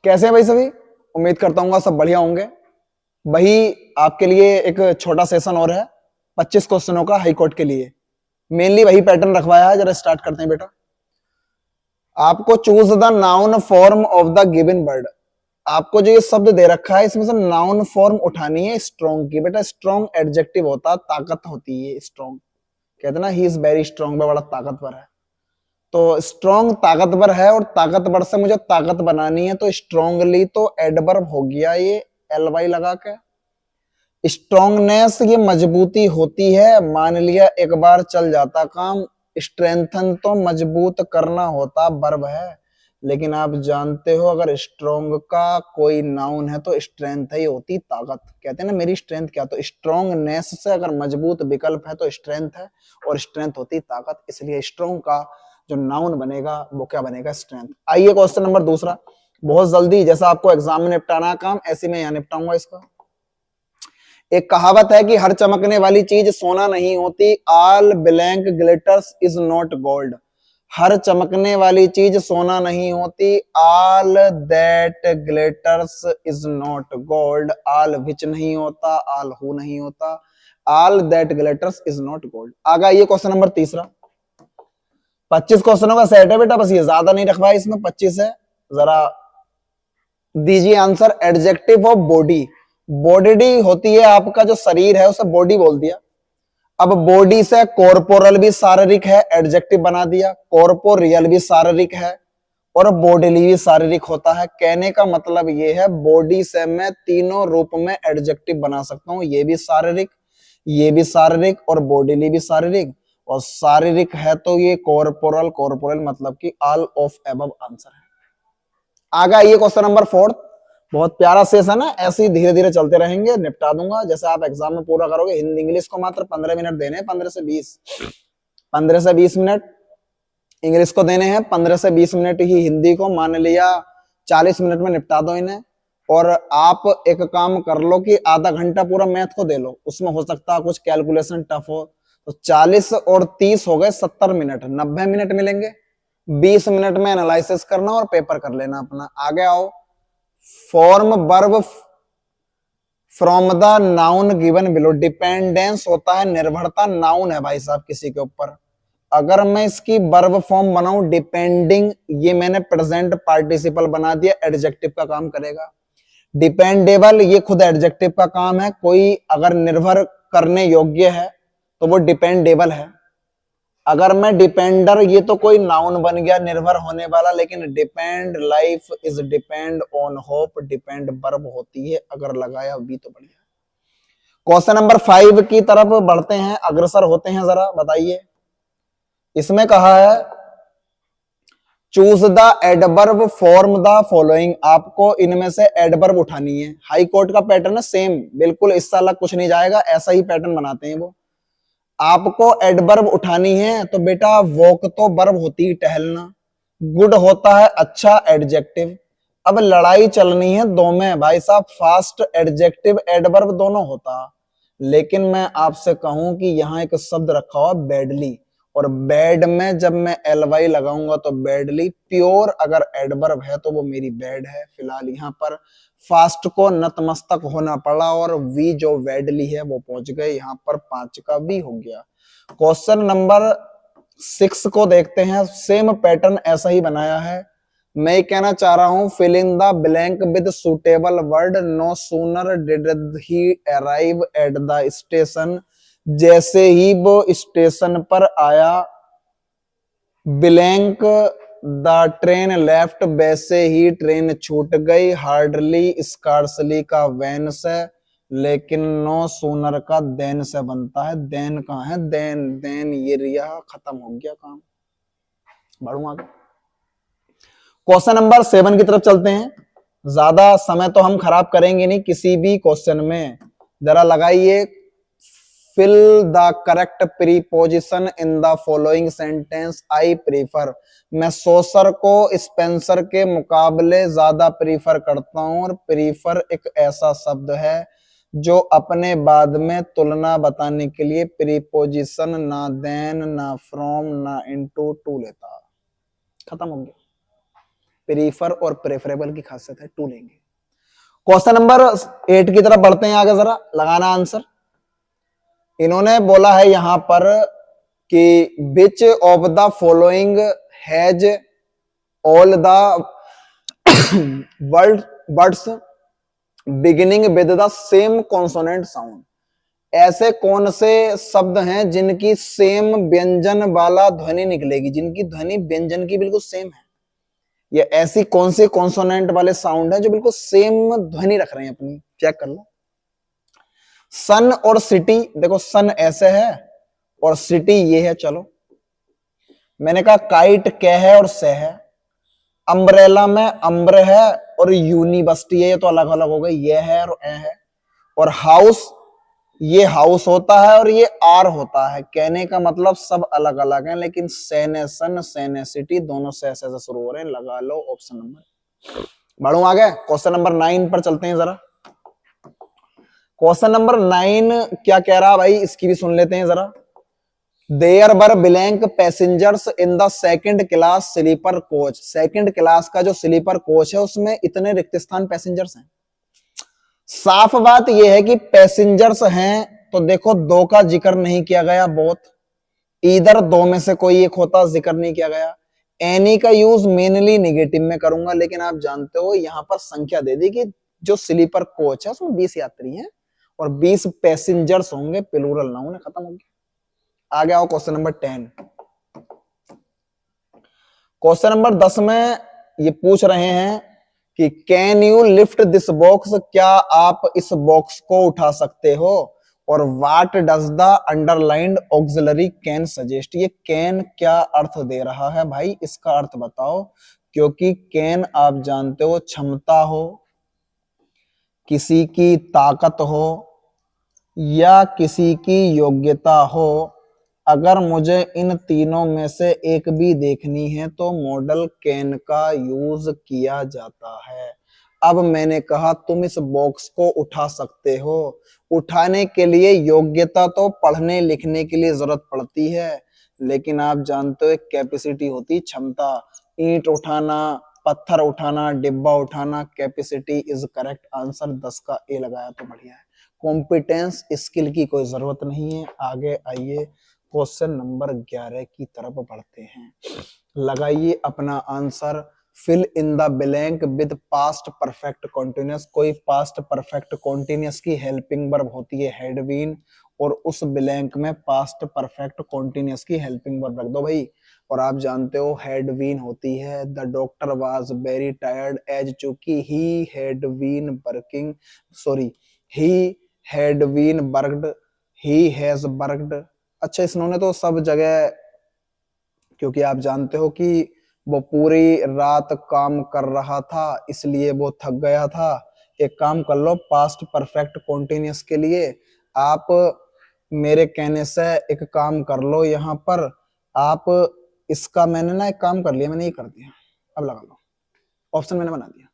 कैसे हैं भाई सभी? उम्मीद करता हूँ सब बढ़िया होंगे। वही आपके लिए एक छोटा सेशन और है 25 क्वेश्चनों का हाई कोर्ट के लिए। मेनली वही पैटर्न रखवाया है। जरा स्टार्ट करते हैं बेटा। आपको choose the noun form of the given word. आपको जो ये शब्द दे रखा है इसमें से नाउन फॉर्म उठानी है स्ट्रॉन्ग की। बेटा स्ट्रॉन्ग एडजेक्टिव होता है, ताकत होती है स्ट्रॉन्ग। कहते ना ही इज वेरी स्ट्रॉन्ग, बड़ा ताकतवर है। तो स्ट्रॉन्ग ताकतवर है और ताकतवर से मुझे ताकत बनानी है, तो स्ट्रॉन्गली तो एडवर्ब हो गया ये एल वाई लगा के। स्ट्रॉन्गनेस ये मजबूती होती है, मान लिया एक बार चल जाता काम। स्ट्रेंथन तो मजबूत करना होता वर्ब है, लेकिन आप जानते हो अगर स्ट्रॉन्ग का कोई नाउन है तो स्ट्रेंथ ही होती ताकत। कहते हैं ना मेरी स्ट्रेंथ क्या, तो स्ट्रॉन्गनेस से अगर मजबूत विकल्प है तो स्ट्रेंथ है, और स्ट्रेंथ होती ताकत। इसलिए स्ट्रॉन्ग का जो नाउन बनेगा वो क्या बनेगा? स्ट्रेंथ। आइए क्वेश्चन नंबर दूसरा, बहुत जल्दी। जैसा आपको एग्जाम में निपटाना काम, ऐसे में यहां निपटाऊंगा इसका। एक कहावत है कि हर चमकने वाली चीज सोना नहीं होती। All blank glitters is not gold. हर चमकने वाली चीज सोना नहीं होती। All that glitters is not gold. All which नहीं होता, ऑल हु नहीं होता। All that glitters is not gold. आगे ये क्वेश्चन नंबर तीसरा। 25 क्वेश्चनों का सेट है बेटा, बस ये ज्यादा नहीं रखवाया, इसमें 25 है। जरा दीजिए answer. Adjective of body. Body होती है आपका जो शरीर है, उसे बॉडी बोल दिया। अब बॉडी से कॉर्पोरल भी शारीरिक है, एडजेक्टिव बना दिया। कॉर्पोरियल भी शारीरिक है और बॉडीली भी शारीरिक होता है। कहने का मतलब ये है बॉडी से मैं तीनों रूप में एडजेक्टिव बना सकता हूं। ये भी शारीरिक, ये भी शारीरिक और बॉडीली भी शारीरिक। और शारीरिक है तो ये कॉर्पोरल, कॉर्पोरल मतलब कि ऑल ऑफ एबव आंसर है। आगे ये क्वेश्चन नंबर 4। बहुत प्यारा सेशन है, ऐसे ही धीरे धीरे चलते रहेंगे, निपटा दूंगा जैसे आप एग्जाम में पूरा करोगे। हिंदी इंग्लिश को मात्र 15 मिनट देने हैं, 15 से 20 मिनट इंग्लिश को देने हैं, 15 से 20 मिनट ही हिंदी को। मान लिया 40 मिनट में निपटा दो इन्हें। और आप एक काम कर लो कि आधा घंटा पूरा मैथ को दे लो, उसमें हो सकता है कुछ कैलकुलेशन टफ हो। तो 40 और 30 हो गए 70 मिनट, 90 मिनट मिलेंगे। 20 मिनट में एनालिसिस करना और पेपर कर लेना अपना। आगे आओ। Form verb from the noun given below. Dependence होता है निर्भरता, नाउन है भाई साहब किसी के ऊपर। अगर मैं इसकी वर्ब फॉर्म बनाऊं डिपेंडिंग, ये मैंने प्रेजेंट पार्टिसिपल बना दिया, एडजेक्टिव का काम करेगा। डिपेंडेबल ये खुद एडजेक्टिव का काम है। कोई अगर निर्भर करने योग्य है तो वो डिपेंडेबल है। अगर मैं डिपेंडर, ये तो कोई नाउन बन गया निर्भर होने वाला, लेकिन depend, life is depend on hope, depend verb होती है। अगर लगाया भी तो बढ़िया। क्वेश्चन नंबर 5 की तरफ बढ़ते हैं, अग्रसर होते हैं। जरा बताइए, इसमें कहा है choose the adverb form the following. आपको इनमें से एडवर्ब उठानी है। हाई कोर्ट का पैटर्न है सेम, बिल्कुल इससे अलग कुछ नहीं जाएगा, ऐसा ही पैटर्न बनाते हैं वो। आपको एडवर्ब उठानी है तो बेटा वॉक तो वर्ब होती है टहलना, गुड होता है अच्छा एडजेक्टिव। अब लड़ाई चलनी है दो में भाई साहब, फास्ट एडजेक्टिव एडवर्ब दोनों होता। लेकिन मैं आपसे कहूं कि यहां एक शब्द रखा हुआ बैडली, और बैड में जब मैं एल वाई लगाऊंगा तो बैडली प्योर अगर एडवर्ब है तो वो मेरी बैड है। फिलहाल यहाँ पर फास्ट को नतमस्तक होना पड़ा और वी जो वैडली है वो पहुंच गए। यहाँ पर 5 का वी हो गया। क्वेश्चन नंबर 6 को देखते हैं। सेम पैटर्न ऐसा ही बनाया है। मैं ये कहना चाह रहा हूं fill in the blank with suitable word. No sooner did he arrive at the station. जैसे ही वो स्टेशन पर आया, ब्लैंक द ट्रेन लेफ्ट, वैसे ही ट्रेन छूट गई। हार्डली स्कार्सली का वैन से, लेकिन नो सूनर का देन से बनता है। देन कहाँ है? देन, देन ये रिया, खत्म हो गया काम। बढ़ूंगा आगे। क्वेश्चन नंबर 7 की तरफ चलते हैं। ज्यादा समय तो हम खराब करेंगे नहीं किसी भी क्वेश्चन में। जरा लगाइए, fill the correct preposition in the following sentence. I prefer. मैं सोसर को स्पेंसर के मुकाबले ज्यादा प्रीफर करता हूं, और प्रीफर एक ऐसा शब्द है जो अपने बाद में तुलना बताने के लिए प्रीपोजिशन ना देन, ना फ्रॉम, ना इनटू, टू लेता। खत्म हो गया। प्रीफर और प्रेफरेबल की खासियत है, टू लेंगे। क्वेश्चन नंबर 8 की तरफ बढ़ते हैं आगे, जरा लगाना आंसर। इन्होंने बोला है यहां पर कि which of the following has all the word words beginning with the same consonant sound. ऐसे कौन से शब्द हैं जिनकी सेम व्यंजन वाला ध्वनि निकलेगी, जिनकी ध्वनि व्यंजन की बिल्कुल सेम है। ये ऐसी कौन सी कॉन्सोनेंट वाले साउंड है जो बिल्कुल सेम ध्वनि रख रहे हैं अपनी, चेक कर लो। सन और सिटी, देखो सन ऐसे है और सिटी ये है, चलो। मैंने कहा काइट कै है और से है। अम्ब्रेला में अम्ब्र है और यूनिवर्सिटी है, ये तो अलग अलग हो गई, ये है और ए है। और हाउस, ये हाउस होता है और ये आर होता है। कहने का मतलब सब अलग अलग हैं, लेकिन सेनेसन सेनेसिटी दोनों से ऐसे शुरू हो रहे हैं। लगा लो ऑप्शन नंबर। बढ़ू आगे, क्वेश्चन नंबर 9 पर चलते हैं जरा। क्वेश्चन नंबर 9 क्या कह रहा भाई, इसकी भी सुन लेते हैं जरा। There were blank passengers in the second class sleeper coach. Second class का जो स्लीपर कोच है उसमें इतने रिक्त स्थान पैसेंजर्स हैं। साफ बात यह है कि पैसेंजर्स हैं, तो देखो दो का जिक्र नहीं किया गया, बोथ, इधर दो में से कोई एक होता, जिक्र नहीं किया गया। एनी का यूज मेनली नेगेटिव में करूंगा, लेकिन आप जानते हो यहां पर संख्या दे दी कि जो स्लीपर कोच है उसमें 20 यात्री हैं और 20 पैसेंजर्स होंगे, प्लूरल नाउन है, खत्म हो गया। आगे आओ क्वेश्चन नंबर 10। क्वेश्चन नंबर 10 में ये पूछ रहे हैं कि can you lift this box, क्या आप इस बॉक्स को उठा सकते हो, और what does the underlined auxiliary can suggest. ये कैन क्या अर्थ दे रहा है भाई, इसका अर्थ बताओ। क्योंकि कैन आप जानते हो क्षमता हो, किसी की ताकत हो या किसी की योग्यता हो। अगर मुझे इन तीनों में से एक भी देखनी है तो मॉडल कैन का यूज किया जाता है। अब मैंने कहा तुम इस बॉक्स को उठा सकते हो, उठाने के लिए योग्यता तो पढ़ने लिखने के लिए जरूरत पड़ती है, लेकिन आप जानते हो कैपेसिटी होती है क्षमता। ईंट उठाना, पत्थर उठाना, डिब्बा उठाना, कैपेसिटी इज करेक्ट आंसर। 10 का ए लगाया तो बढ़िया है। कॉम्पिटेंस स्किल की कोई जरूरत नहीं है। आगे आइए क्वेश्चन नंबर 11 की तरफ बढ़ते हैं। लगाइए अपना answer. Fill in the blank with past perfect continuous. कोई पास्ट परफेक्ट कॉन्टिन्यूअस की हेल्पिंग वर्ब होती है हैड बीन, और उस ब्लैंक में पास्ट परफेक्ट कॉन्टिन्यूअस की हेल्पिंग वर्ब रख दो भाई। और आप जानते हो हैड बीन होती है the doctor was very tired as, चूंकि he had been working, sorry he had been worked, he has worked. अच्छा, इन्होंने तो सब जगह, क्योंकि आप जानते हो कि वो पूरी रात काम कर रहा था इसलिए वो थक गया था। एक काम कर लो, पास्ट परफेक्ट कॉन्टिन्यूअस के लिए आप मेरे कहने से एक काम कर लो, यहाँ पर आप इसका, मैंने ना एक काम कर लिया, मैंने ये कर दिया, अब लगा लो, ऑप्शन मैंने बना दिया।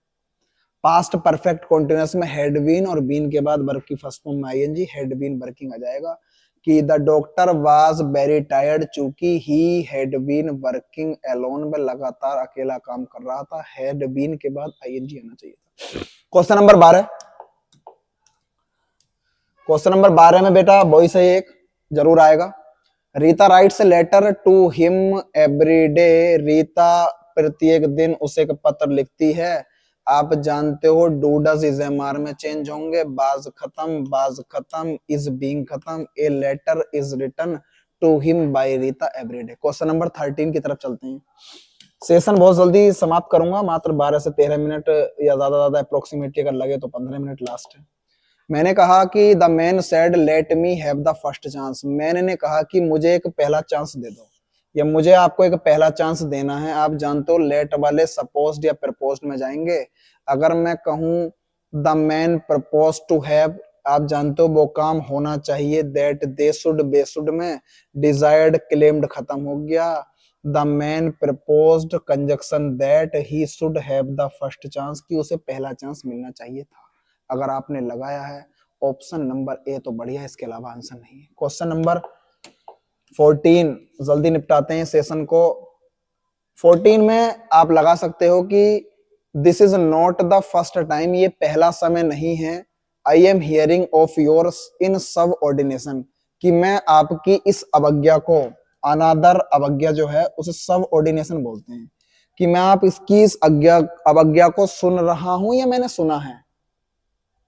पास्ट परफेक्ट कॉन्टिन्यूअस में हैड बीन और बीन के बाद वर्ब की फर्स्ट फॉर्म में आईएनजी, हैड बीन वर्किंग आ जाएगा। कि the doctor was very tired, चूंकि he had been working alone, में लगातार अकेला काम कर रहा था। हैड बीन के बाद आईएनजी आना चाहिए था। Question number 12। क्वेश्चन नंबर 12 में बेटा वॉइस है एक, जरूर आएगा। Rita writes letter to him every day. Rita प्रत्येक दिन उसे एक पत्र लिखती है। आप जानते हो डूडस इज एमआर में चेंज होंगे, बाज खत्म, इज बीइंग खत्म। A letter is written to him by Rita every day. Question number 13 की तरफ चलते हैं। सेशन बहुत जल्दी समाप्त करूंगा, मात्र 12 से 13 मिनट या ज्यादा अप्रोक्सीमेटली, अगर लगे तो 15 मिनट लास्ट है। मैंने कहा कि the man said let me have the first chance. Man ने कहा कि मुझे एक पहला चांस दे दो, या मुझे आपको एक पहला चांस देना है। आप जानते हो लेट वाले सपोज्ड या प्रपोज्ड में जाएंगे। अगर मैं कहूं the man propose to have, आप जानते हो वो काम होना चाहिए। दैट दे शुड बेशुड में डिजायर्ड क्लेम्ड खत्म हो गया। The man proposed conjunction that he should have the first chance, कि उसे पहला चांस मिलना चाहिए था। अगर आपने लगाया है ऑप्शन नंबर ए तो बढ़िया, इसके अलावा आंसर नहीं है। क्वेश्चन नंबर 14 जल्दी निपटाते हैं सेशन को। 14 में आप लगा सकते हो कि this is not the first time, ये पहला समय नहीं है। I am hearing of yours in subordination, कि मैं आपकी इस अवज्ञा को, अनादर अवज्ञा जो है उसे सब ऑर्डिनेशन बोलते हैं, कि मैं आप इसकी इस अवज्ञा को सुन रहा हूं या मैंने सुना है।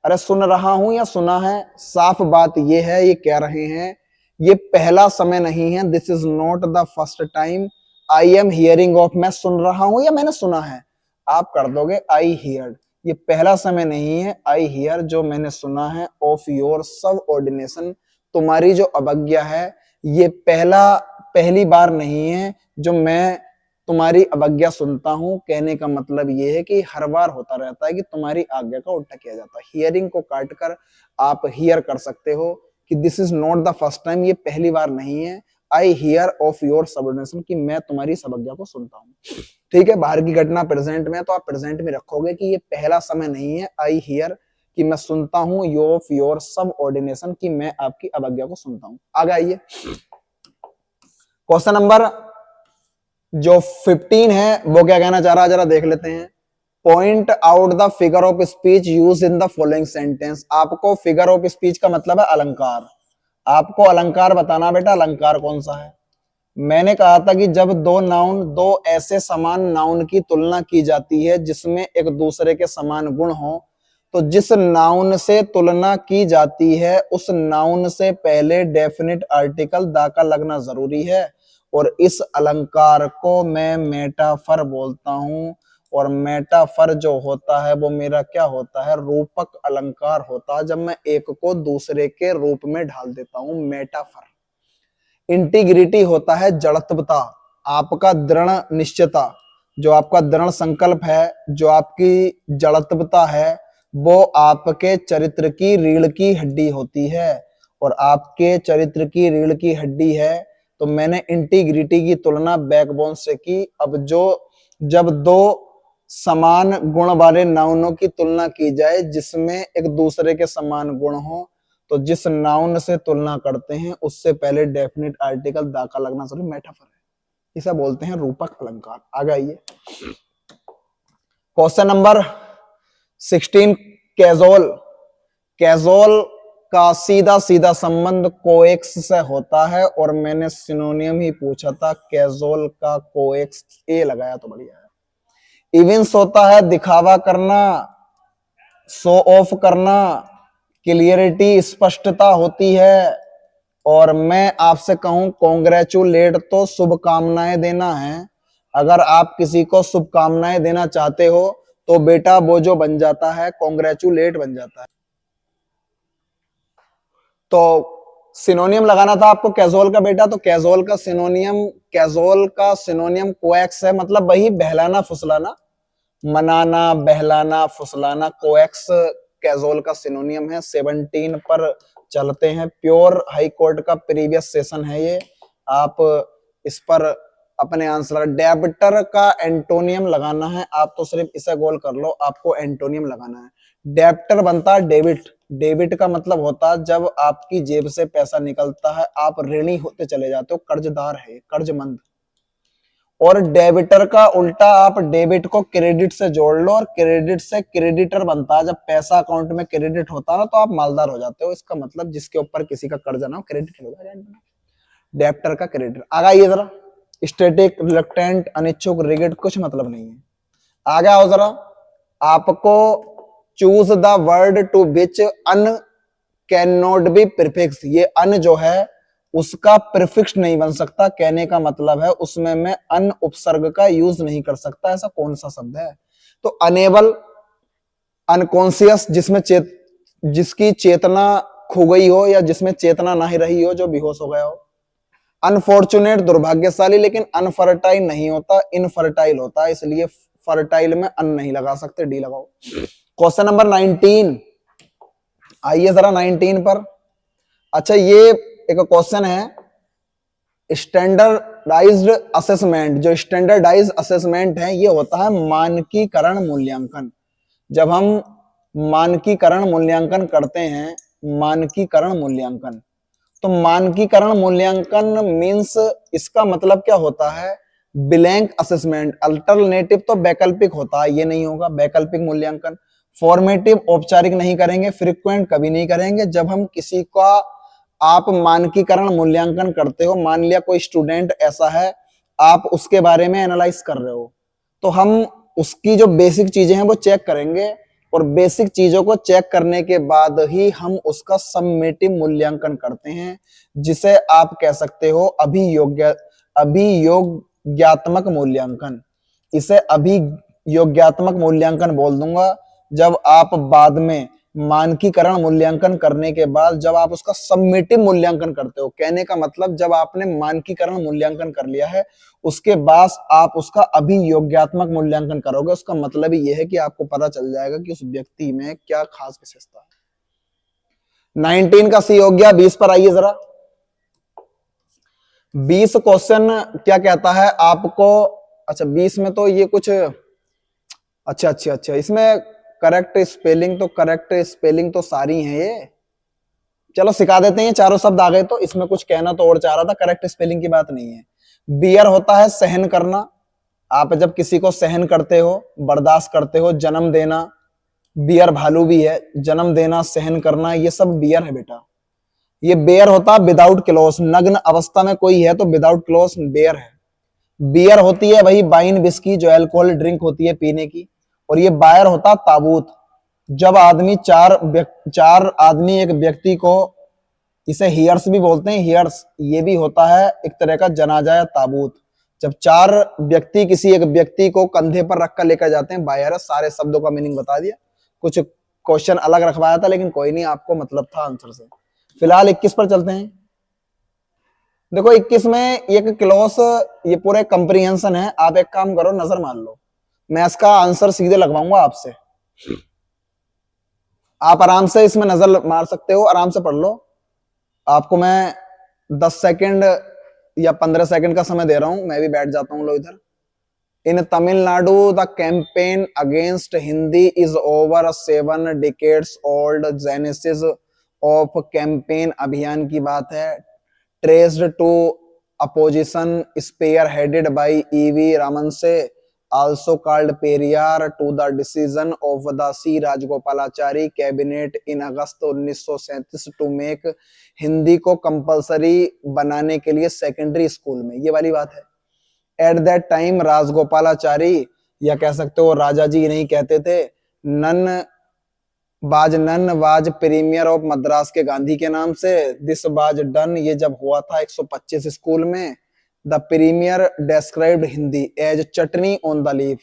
अरे सुन रहा हूं या सुना है, साफ बात ये है, ये कह रहे हैं ये पहला समय नहीं है। This is not the first time I am hearing of, मैं सुन रहा हूं या मैंने सुना है, आप कर दोगे आई हियर्ड। ये पहला समय नहीं है, आई हियर जो मैंने सुना है, ऑफ योर सब ऑर्डिनेशन, तुम्हारी जो अवज्ञा है ये पहली बार नहीं है जो मैं तुम्हारी अवज्ञा सुनता हूं। कहने का मतलब ये है कि हर बार होता रहता है कि तुम्हारी आज्ञा का उल्टा किया जाता है। हियरिंग को काटकर आप हियर कर सकते हो कि this is not the first time, ये पहली बार नहीं है। I hear of your subordination, कि मैं तुम्हारी अवज्ञा को सुनता हूं। ठीक है, बाहर की घटना प्रेजेंट में, तो आप प्रेजेंट में रखोगे कि ये पहला समय नहीं है। आई हियर कि मैं सुनता हूं, ऑफ योर सब ऑर्डिनेशन, कि मैं आपकी अवज्ञा को सुनता हूं। आगे आइए, क्वेश्चन नंबर जो 15 है वो क्या कहना चाह रहा है, जरा देख लेते हैं। Point out the figure of speech use in the following sentence. आपको फिगर ऑफ स्पीच का मतलब है अलंकार। आपको अलंकार बताना बेटा, अलंकार कौन सा है। मैंने कहा था कि जब दो ऐसे समान नाउन की तुलना की जाती है जिसमें एक दूसरे के समान गुण हो, तो जिस नाउन से तुलना की जाती है उस नाउन से पहले डेफिनेट आर्टिकल दा का लगना जरूरी है। और इस अलंकार को मैं मेटाफर बोलता हूं। और मेटाफर जो होता है वो मेरा क्या होता है, रूपक अलंकार होता है, जब मैं एक को दूसरे के रूप में ढाल देता हूं, मेटाफर। इंटीग्रिटी होता है जड़त्वता, आपका दृढ़ निश्चयता, जो आपका दृढ़ संकल्प है, जो आपकी जड़त्वता है, वो आपके चरित्र की रीढ़ की हड्डी होती है। और आपके चरित्र की रीढ़ की हड्डी है, तो मैंने इंटीग्रिटी की तुलना बैकबोन से की। अब जब दो समान गुण वाले नाउनों की तुलना की जाए जिसमें एक दूसरे के समान गुण हो, तो जिस नाउन से तुलना करते हैं उससे पहले डेफिनेट आर्टिकल दा का लगना जरूरी, मेटाफर है, इसे बोलते हैं रूपक अलंकार। आगे आइए, क्वेश्चन नंबर 16, कैजोल। कैजोल का सीधा सीधा संबंध कोएक्स से होता है, और मैंने सिनोनियम ही पूछा था, कैजोल का कोएक्स ए लगाया तो बढ़िया है। इविंस होता है दिखावा करना, शो ऑफ करना, क्लियरिटी स्पष्टता होती है। और मैं आपसे कहूं कॉन्ग्रेचुलेट तो शुभकामनाएं देना है। अगर आप किसी को शुभकामनाएं देना चाहते हो तो बेटा वो जो बन जाता है कॉन्ग्रेचुलेट बन जाता है। तो सिनोनियम लगाना था आपको कैजुअल का बेटा, तो कैजुअल का सिनोनियम कोएक्स है, मतलब वही बहलाना फुसलाना, मनाना बहलाना फुसलाना, कोएक्स कैजुअल का सिनोनियम है। 17 पर चलते हैं, प्योर हाई कोर्ट का प्रीवियस सेशन है ये, आप इस पर अपने आंसर। डेबिटर का एंटोनियम लगाना है, आप तो सिर्फ इसे गोल कर लो, आपको एंटोनियम लगाना है। डेबिटर बनता है डेबिट, डेबिट का मतलब होता है जब आपकी जेब से पैसा निकलता है, आप ऋणी होते चले जाते हो, कर्जदार है, कर्जमंद। और डेबिटर का उल्टा आप डेबिट को क्रेडिट से जोड़ लो, और क्रेडिट से क्रेडिटर बनता है, जब पैसा अकाउंट में क्रेडिट होता है ना तो आप मालदार हो जाते हो। इसका मतलब जिसके ऊपर किसी का कर्जा ना हो, क्रेडिट होगा, डेबिटर का क्रेडिटर। आगे ये जरा, स्टैटिक, रिलक्टेंट, अनिच्छुक, रिगिड, कुछ मतलब नहीं है। आगे आओ जरा, आपको choose the word to which un can not be prefix. ये अन जो है उसका प्रीफिक्स नहीं बन सकता, कहने का मतलब है उसमें मैं अन उपसर्ग का यूज नहीं कर सकता। ऐसा कौन सा शब्द है, तो अनेबल, अनकॉन्शियस, जिसकी चेतना खो गई हो या जिसमें चेतना ना ही रही हो, जो बेहोश हो गया हो। अनफॉर्चुनेट, दुर्भाग्यशाली, लेकिन अनफर्टाइल नहीं होता, इनफर्टाइल होता है, इसलिए फर्टाइल में अन नहीं लगा सकते, डी लगाओ। क्वेश्चन नंबर 19, आइए जरा 19 पर। अच्छा, ये एक क्वेश्चन है, स्टैंडर्डाइज्ड असेसमेंट। जो स्टैंडर्डाइज्ड असेसमेंट है ये होता है मानकीकरण मूल्यांकन। जब हम मानकीकरण मूल्यांकन करते हैं, मानकीकरण मूल्यांकन, तो मानकीकरण मूल्यांकन मींस, इसका मतलब क्या होता है, ब्लैंक असेसमेंट, अल्टरनेटिव तो वैकल्पिक होता है, ये नहीं होगा वैकल्पिक मूल्यांकन। फॉर्मेटिव औपचारिक नहीं करेंगे, फ्रीक्वेंट कभी नहीं करेंगे। जब हम किसी का आप मानकीकरण मूल्यांकन करते हो, मान लिया कोई स्टूडेंट ऐसा है, आप उसके बारे में एनालाइज कर रहे हो, तो हम उसकी जो बेसिक चीजें हैं वो चेक करेंगे, और बेसिक चीजों को चेक करने के बाद ही हम उसका सम्मेटिव मूल्यांकन करते हैं, जिसे आप कह सकते हो अभियोग्यात्मक मूल्यांकन। इसे अभियोग्यात्मक मूल्यांकन बोल दूंगा। जब आप बाद में मानकीकरण मूल्यांकन करने के बाद जब आप उसका सम्मेटिव मूल्यांकन करते हो, कहने का मतलब जब आपने मानकीकरण मूल्यांकन कर लिया है उसके बाद आप उसका अभियोग्यात्मक मूल्यांकन करोगे, उसका मतलब ही यह है कि आपको पता चल जाएगा कि उस व्यक्ति में क्या खास विशेषता है। 19 का सी हो गया। 20 पर आइए जरा। 20 क्वेश्चन क्या कहता है आपको? अच्छा 20 में तो ये कुछ अच्छा इसमें करेक्ट स्पेलिंग तो सारी हैं ये, चलो सिखा देते हैं। चारों शब्द आ गए तो इसमें कुछ कहना तो और चाह रहा था, करेक्ट स्पेलिंग की बात नहीं है। बियर होता है सहन करना, आप जब किसी को सहन करते हो, बर्दाश्त करते हो। जन्म देना, बियर भालू भी है, जन्म देना, सहन करना, ये सब बियर है बेटा। ये बेयर होता है विदाउट क्लोज, नग्न अवस्था में कोई है तो विदाउट क्लोज बेयर है। बियर होती है वही वाइन विस्की जो अल्कोहल ड्रिंक होती है पीने की, और ये बायर होता ताबूत। जब आदमी चार आदमी एक व्यक्ति को, इसे हियर्स भी बोलते हैं, हियर्स ये भी होता है एक तरह का जनाजा या ताबूत। जब 4 व्यक्ति किसी एक व्यक्ति को कंधे पर रखकर लेकर जाते हैं, बायर। सारे शब्दों का मीनिंग बता दिया, कुछ क्वेश्चन अलग रखवाया था लेकिन कोई नहीं, आपको मतलब था आंसर से। फिलहाल 21 पर चलते हैं। देखो 21 में एक क्लॉस, ये पूरे कंप्रीहेंशन है। आप एक काम करो, नजर मार लो, मैं इसका आंसर सीधे लगवाऊंगा आपसे, आप आराम से इसमें नजर मार सकते हो, आराम से पढ़ लो। आपको मैं 10 सेकंड या 15 सेकंड का समय दे रहा हूं, मैं भी बैठ जाता हूं लो इधर। In Tamil Nadu the campaign against Hindi is over 7 decades old. Genesis of campaign अभियान की बात है, traced to opposition spearheaded by E V रामनसे, also called Periyar, to the decision of the C. Rajagopalachari cabinet in August 1937 to make Hindi को compulsory बनाने के लिए secondary school में, ये वाली बात है। एट दैट टाइम राजगोपालाचारी, या कह सकते हो राजा जी नहीं कहते थे, none was premier of Madras के गांधी के नाम से। दिस वाज डन, ये जब हुआ था 125 स्कूल में। The premier described Hindi as chutney on the leaf,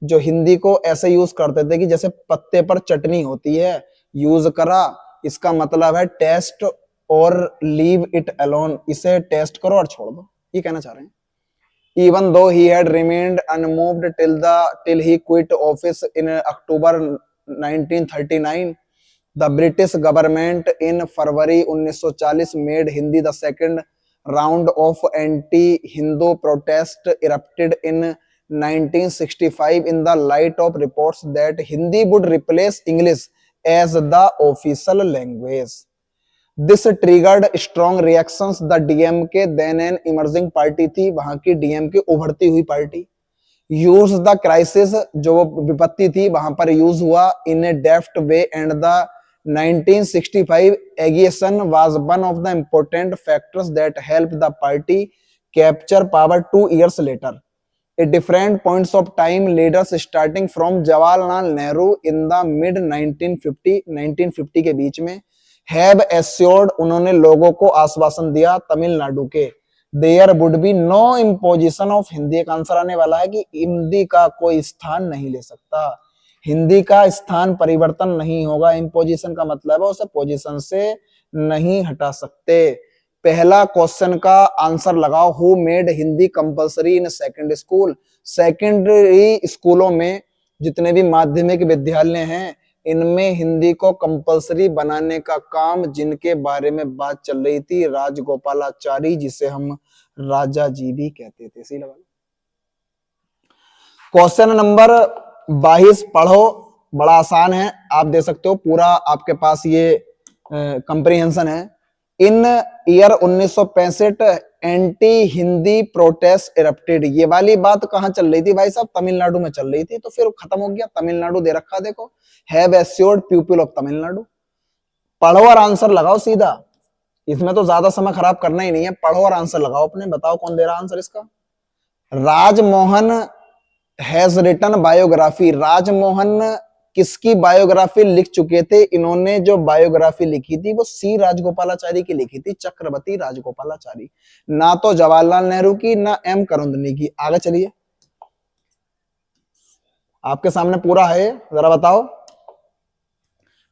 जो हिंदी को ऐसे यूज करते थे कि जैसे पत्ते पर चटनी होती है, यूज करा। इसका मतलब है टेस्ट और लीव इट अलोन, इसे टेस्ट करो और छोड़ दो, ये कहना चाह रहे हैं। Even though he had remained unmoved till he quit office in October 1939, the British government in February 1940 made Hindi the second round of anti-Hindu protest erupted in 1965 in the light of reports that Hindi would replace English as the official language. This triggered strong reactions. The DMK, then an emerging party थी, वहां की DMK उभरती हुई party, use the crisis, जो विपत्ति थी वहां पर यूज हुआ, in a deft way, and the 1965 agitation was one of the important factors that helped the party capture power 2 years later. At different points of time, leaders starting from Jawaharlal Nehru in the mid 1950 के बीच में, have assured, उन्होंने लोगों को आश्वासन दिया तमिलनाडु के, there would be no imposition of Hindi. एक answer आने वाला है कि हिंदी का कोई स्थान नहीं ले सकता, हिंदी का स्थान परिवर्तन नहीं होगा। इम्पोजिशन का मतलब है उसे पोजीशन से नहीं हटा सकते। पहला क्वेश्चन का आंसर लगाओ, who made Hindi compulsory in secondary school. Secondary स्कूलों में जितने भी माध्यमिक विद्यालय हैं, इनमें हिंदी को कंपलसरी बनाने का काम जिनके बारे में बात चल रही थी, राजगोपालाचारी, जिसे हम राजा जी भी कहते थे। इसी लगा क्वेश्चन नंबर 22 पढ़ो, बड़ा आसान है, आप दे सकते हो, पूरा आपके पास ये कंप्रीहेंशन है। In year 1965 anti Hindi protest erupted. ये वाली बात कहां चल रही थी भाई साहब? तमिलनाडु में चल रही थी, तो फिर खत्म हो गया। तमिलनाडु दे रखा, देखो, have assured people of Tamil Nadu. पढ़ो और आंसर लगाओ सीधा, इसमें तो ज्यादा समय खराब करना ही नहीं है। पढ़ो और आंसर लगाओ अपने, बताओ कौन दे रहा आंसर इसका। Rajmohan has written biography. Rajmohan किसकी बायोग्राफी लिख चुके थे? इन्होंने जो बायोग्राफी लिखी थी वो सी राजगोपालाचारी की लिखी थी, चक्रवर्ती राजगोपालाचारी, ना तो जवाहरलाल नेहरू की, ना एम करुंदनी की। आगे चलिए, आपके सामने पूरा है, जरा बताओ।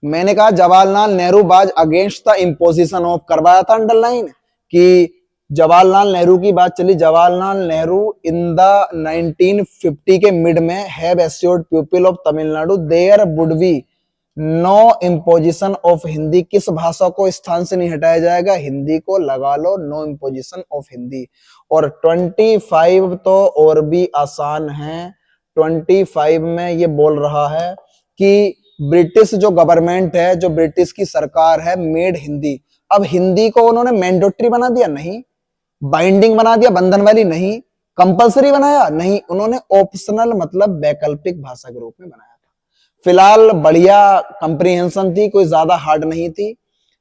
मैंने कहा Jawaharlal Nehru was against the imposition of, करवाया था अंडरलाइन कि जवाहरलाल नेहरू की बात चली। जवाहरलाल नेहरू इन द 1950 के मिड में have assured people of Tamil Nadu there would be no imposition of Hindi. किस भाषा को स्थान से नहीं हटाया जाएगा? हिंदी को लगा लो, नो इम्पोजिशन ऑफ हिंदी। और 25 तो और भी आसान है। 25 में ये बोल रहा है कि ब्रिटिश जो गवर्नमेंट है, जो ब्रिटिश की सरकार है, मेड हिंदी। अब हिंदी को उन्होंने मैंडेटरी बना दिया? नहीं। बाइंडिंग बना दिया, बंधन वाली? नहीं। कंपलसरी बनाया? नहीं। उन्होंने ऑप्शनल, मतलब वैकल्पिक भाषा के रूप में बनाया था। फिलहाल बढ़िया कंप्रीहेंशन थी, कोई ज्यादा हार्ड नहीं थी।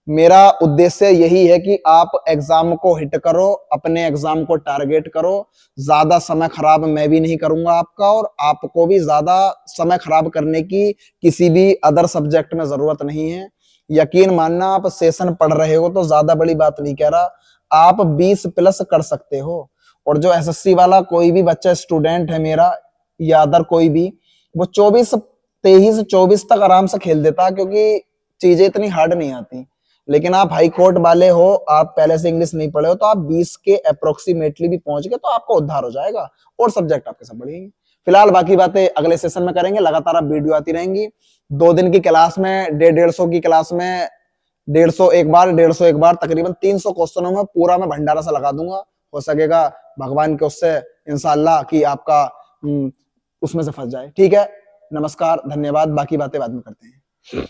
मेरा उद्देश्य यही है कि आप एग्जाम को हिट करो, अपने एग्जाम को टारगेट करो। ज्यादा समय खराब मैं भी नहीं करूंगा आपका, और आपको भी ज्यादा समय खराब करने की किसी भी अदर सब्जेक्ट में जरूरत नहीं है। यकीन मानना, आप सेशन पढ़ रहे हो तो ज्यादा बड़ी बात नहीं कह रहा, आप 20+ कर सकते हो। और जो एसएससी वाला कोई भी बच्चा, स्टूडेंट है मेरा या अदर कोई भी, वो 23 तक आराम से खेल देता, क्योंकि चीजें इतनी हार्ड नहीं आती। लेकिन आप हाई कोर्ट वाले हो, आप पहले से इंग्लिश नहीं पढ़े हो, तो आप 20 के अप्रोक्सीमेटली भी पहुंच गए तो आपका उद्धार हो जाएगा, और सब्जेक्ट आपके सब बढ़ेंगे। फिलहाल बाकी बातें अगले सेशन में करेंगे। लगातार आप वीडियो आती रहेंगी। 2 दिन की क्लास में 150 की क्लास में 150 एक बार तकरीबन 300 क्वेश्चनों में पूरा मैं भंडारा सा लगा दूंगा। हो सकेगा भगवान के उससे इंशाल्लाह कि आपका उसमें से फंस जाए। ठीक है, नमस्कार, धन्यवाद। बाकी बातें बाद में करते हैं।